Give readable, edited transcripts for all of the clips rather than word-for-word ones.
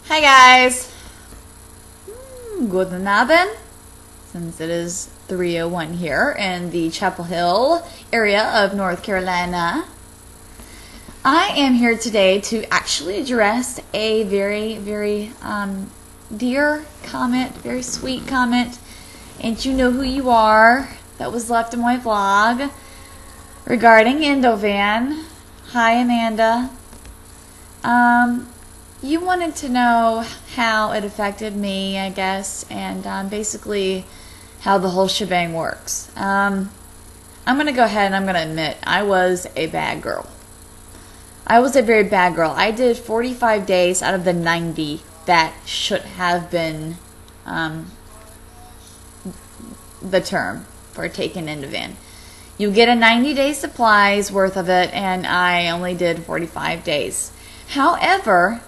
Hi guys! Guten Abend, since it is 3:01 here in the Chapel Hill area of North Carolina. I am here today to actually address a very dear comment, very sweet comment, and you know who you are, that was left in my vlog regarding Endovan. Hi Amanda. You wanted to know how it affected me, I guess, and basically how the whole shebang works. I'm going to go ahead and I'm going to admit I was a bad girl. I was a very bad girl. I did 45 days out of the 90 that should have been the term for taking Endovan. You get a 90-day supplies worth of it, and I only did 45 days. However,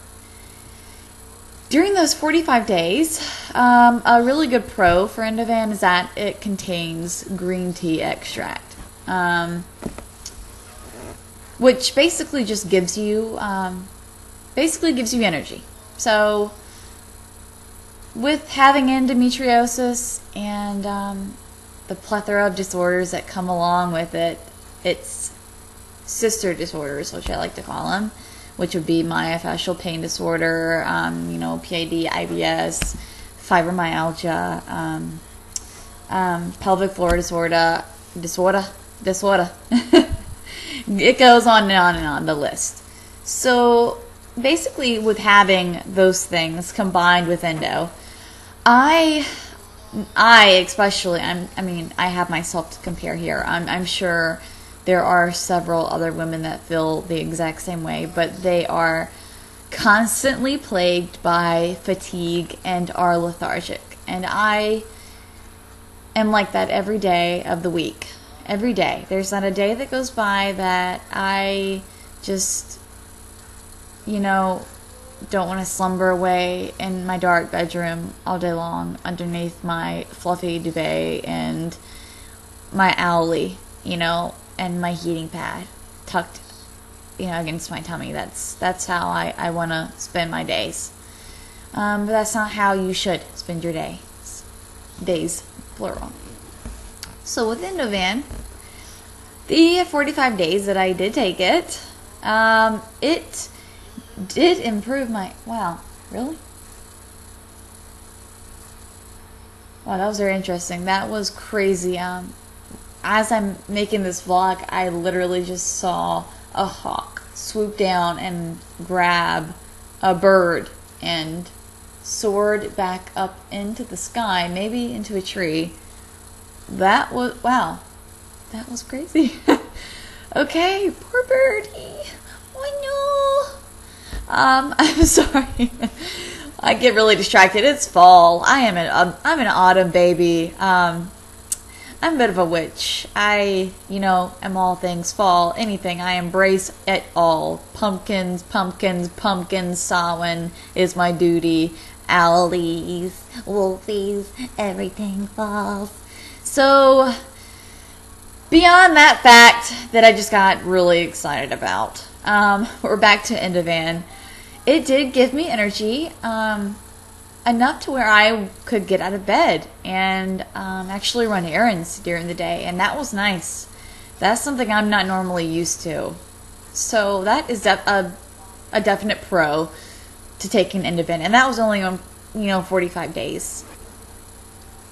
during those 45 days, a really good pro for Endovan is that it contains green tea extract, which basically just gives you energy. So, with having endometriosis and the plethora of disorders that come along with it, it's sister disorders, which I like to call them, which would be myofascial pain disorder, PID, IBS, fibromyalgia, pelvic floor disorder. It goes on and on and on, the list. So basically, with having those things combined with endo, I especially, I have myself to compare here. I'm sure there are several other women that feel the exact same way, but they are constantly plagued by fatigue and are lethargic. And I am like that every day of the week. Every day. There's not a day that goes by that I just, don't want to slumber away in my dark bedroom all day long underneath my fluffy duvet and my owlie, and my heating pad tucked, against my tummy. That's how I want to spend my days. But that's not how you should spend your days. Days, plural. So with Endovan, the 45 days that I did take it, it did improve my... Wow, really? Wow, that was very interesting. That was crazy. As I'm making this vlog, I literally just saw a hawk swoop down and grab a bird and soared back up into the sky, maybe into a tree. That was... Wow. That was crazy. Okay, poor birdie. Oh no. I'm sorry. I get really distracted. It's fall. I'm an autumn baby. I'm a bit of a witch. I, am all things fall. Anything. I embrace it all. Pumpkins, Samhain is my duty. Owlies, wolfies, everything falls. So, beyond that fact that I just got really excited about, we're back to Endovan. It did give me energy, enough to where I could get out of bed and actually run errands during the day, and that was nice. That's something I'm not normally used to. So that is a definite pro to taking Endovan, and that was only on 45 days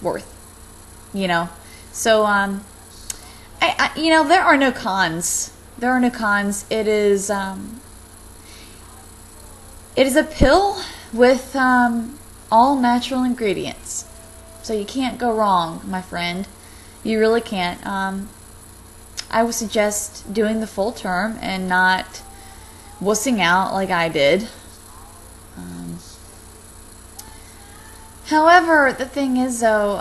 worth. So I there are no cons. There are no cons. It is a pill with all natural ingredients. So you can't go wrong, my friend. You really can't. I would suggest doing the full term and not wussing out like I did. However, the thing is, though,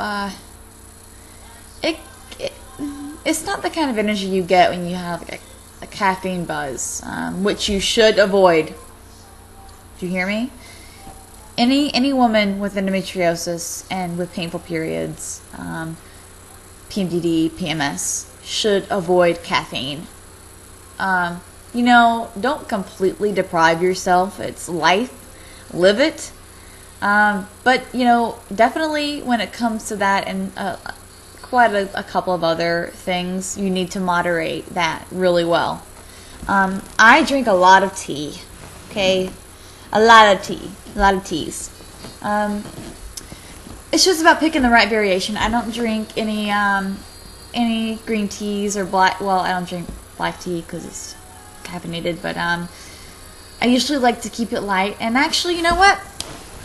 it's not the kind of energy you get when you have a caffeine buzz, which you should avoid. Do you hear me? Any woman with endometriosis and with painful periods, PMDD, PMS, should avoid caffeine. Don't completely deprive yourself. It's life. Live it. But, you know, definitely when it comes to that and quite a couple of other things, you need to moderate that really well. I drink a lot of tea, okay? A lot of teas. It's just about picking the right variation. I don't drink any green teas or black. Well, I don't drink black tea because it's caffeinated. But I usually like to keep it light. And actually, you know what?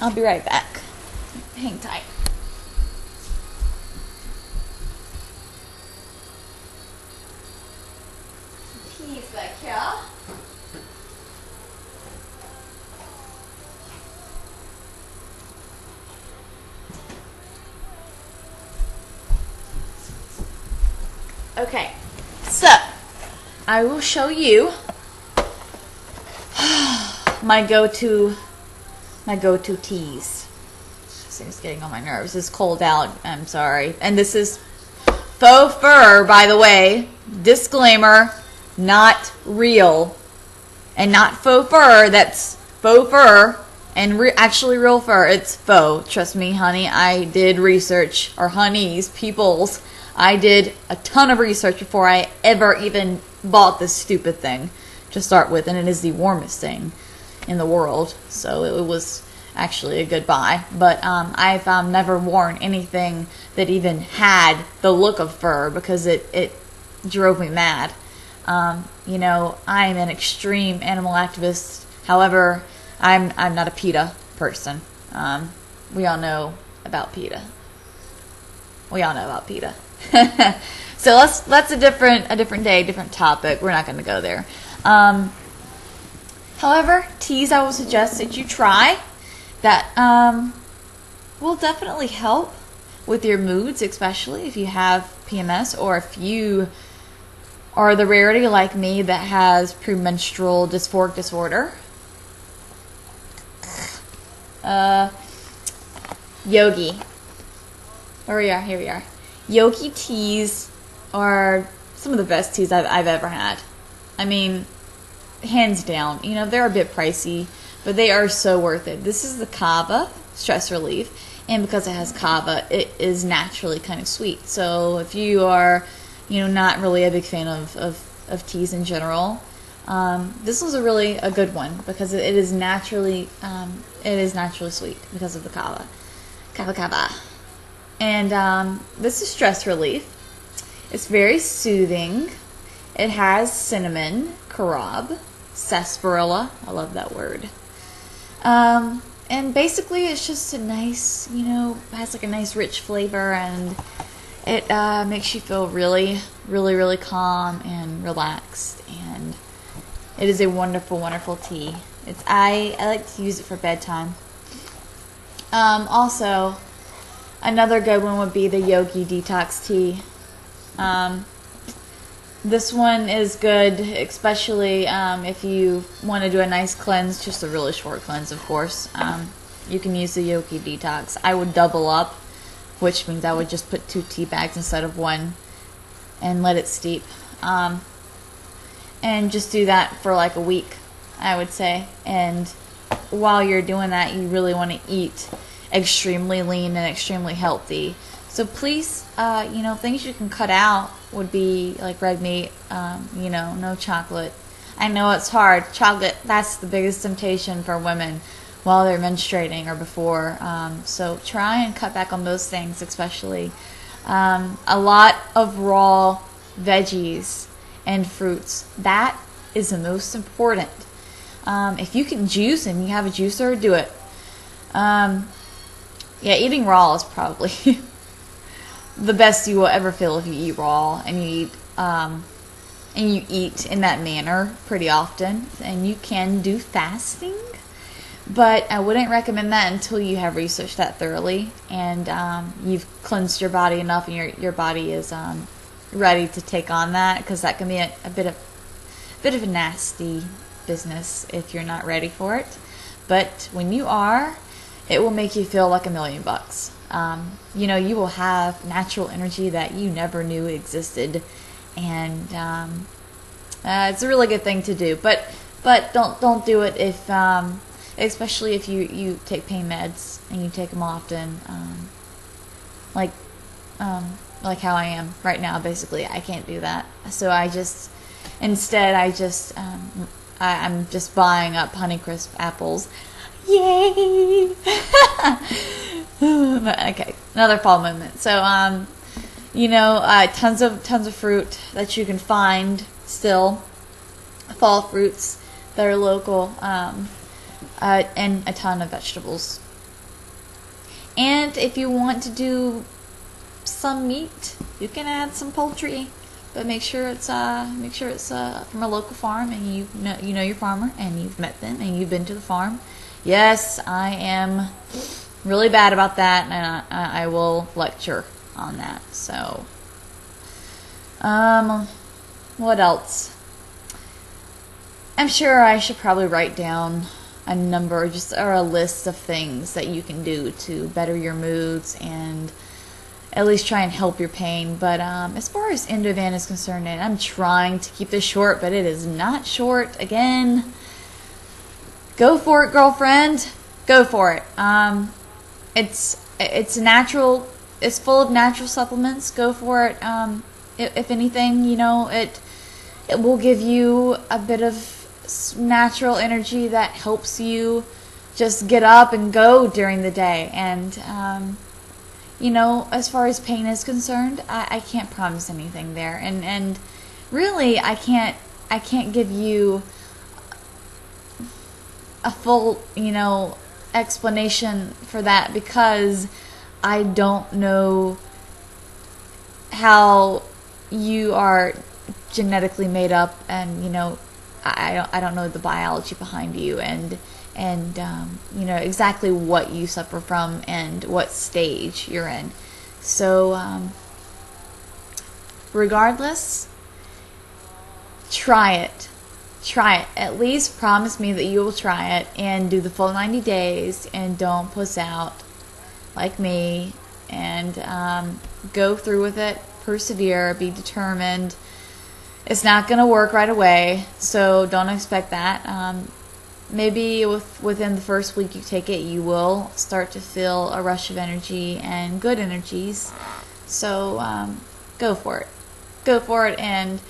I'll be right back. Hang tight. Teas back here. Okay, so I will show you my go-to teas. This thing's getting on my nerves. It's cold out. I'm sorry. And this is faux fur, by the way. Disclaimer, not real. And not faux fur. That's faux fur and actually real fur. It's faux. Trust me, honey. I did research. Or honeys, peoples. I did a ton of research before I ever even bought this stupid thing to start with, and it is the warmest thing in the world, so it was actually a good buy. But I've never worn anything that even had the look of fur because it drove me mad. You know, I'm an extreme animal activist. However, I'm not a PETA person. We all know about PETA. So that's a different day, different topic. We're not going to go there. However, teas I will suggest that you try that will definitely help with your moods, especially if you have PMS or if you are the rarity like me that has premenstrual dysphoric disorder. Yogi. Here we are. Yogi teas are some of the best teas I've ever had. I mean, hands down. You know, they're a bit pricey, but they are so worth it. This is the kava stress relief, and because it has kava, it is naturally kind of sweet. So if you are, you know, not really a big fan of teas in general, this was a good one because it is naturally sweet because of the kava. Kava. And this is stress relief. It's very soothing. It has cinnamon, carob, sarsaparilla. I love that word. And basically it's just a nice, you know, has like a nice rich flavor, and it makes you feel really, really, really calm and relaxed. And it is a wonderful, wonderful tea. I like to use it for bedtime. Also, another good one would be the Yogi Detox Tea. This one is good, especially if you want to do a nice cleanse, just a really short cleanse, of course. You can use the Yogi Detox. I would double up, which means I would just put 2 tea bags instead of 1 and let it steep. And just do that for like a week, I would say. And while you're doing that, you really want to eat extremely lean and extremely healthy. So please, you know, things you can cut out would be like red meat, you know, no chocolate. I know it's hard. Chocolate, that's the biggest temptation for women while they're menstruating or before. So try and cut back on those things, especially. A lot of raw veggies and fruits. That is the most important. If you can juice and you have a juicer, do it. Yeah, eating raw is probably the best you will ever feel if you eat raw and you eat in that manner pretty often. And you can do fasting, but I wouldn't recommend that until you have researched that thoroughly and you've cleansed your body enough and your body is ready to take on that, because that can be a bit of a nasty business if you're not ready for it. But when you are, it will make you feel like $1,000,000. You know, you will have natural energy that you never knew existed, and it's a really good thing to do. But don't do it if especially if you take pain meds and you take them often, like how I am right now. Basically, I can't do that, so instead I'm just buying up Honeycrisp apples. Yay! Okay, another fall moment. So tons of fruit that you can find still, fall fruits that are local, and a ton of vegetables. And if you want to do some meat, you can add some poultry, but make sure it's from a local farm, and you know your farmer, and you've met them, and you've been to the farm. Yes, I am really bad about that, and I will lecture on that. So, what else? I'm sure I should probably write down a number, or a list of things that you can do to better your moods and at least try and help your pain. But as far as Endovan is concerned, and I'm trying to keep this short, but it is not short. Again, go for it, girlfriend. Go for it. It's natural. It's full of natural supplements. Go for it. If anything, it will give you a bit of natural energy that helps you just get up and go during the day. And as far as pain is concerned, I can't promise anything there, and really I can't give you a full explanation for that, because I don't know how you are genetically made up, and I don't know the biology behind you, and exactly what you suffer from and what stage you're in. So regardless, try it. At least promise me that you will try it and do the full 90 days and don't puss out like me, and go through with it. Persevere, be determined. It's not going to work right away, so don't expect that. Maybe within the first week you take it, you will start to feel a rush of energy and good energies. So go for it. Go for it and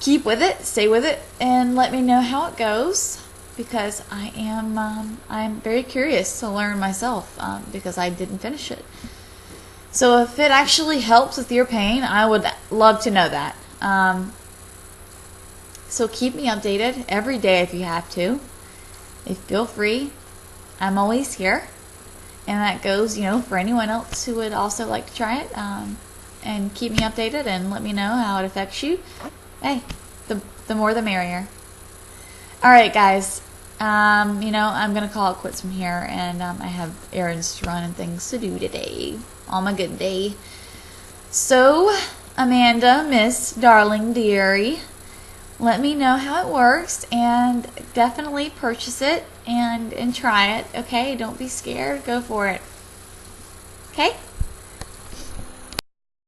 keep with it. Stay with it, and let me know how it goes, because I'm very curious to learn myself, because I didn't finish it. So if it actually helps with your pain, I would love to know that. So keep me updated every day if you have to. Feel free. I'm always here. And that goes, for anyone else who would also like to try it. And keep me updated and let me know how it affects you. Hey, the more the merrier. Alright, guys. I'm going to call it quits from here. And I have errands to run and things to do today on my good day. So, Amanda, Miss Darling Dearie, let me know how it works, and definitely purchase it and try it. Okay, don't be scared. Go for it. Okay?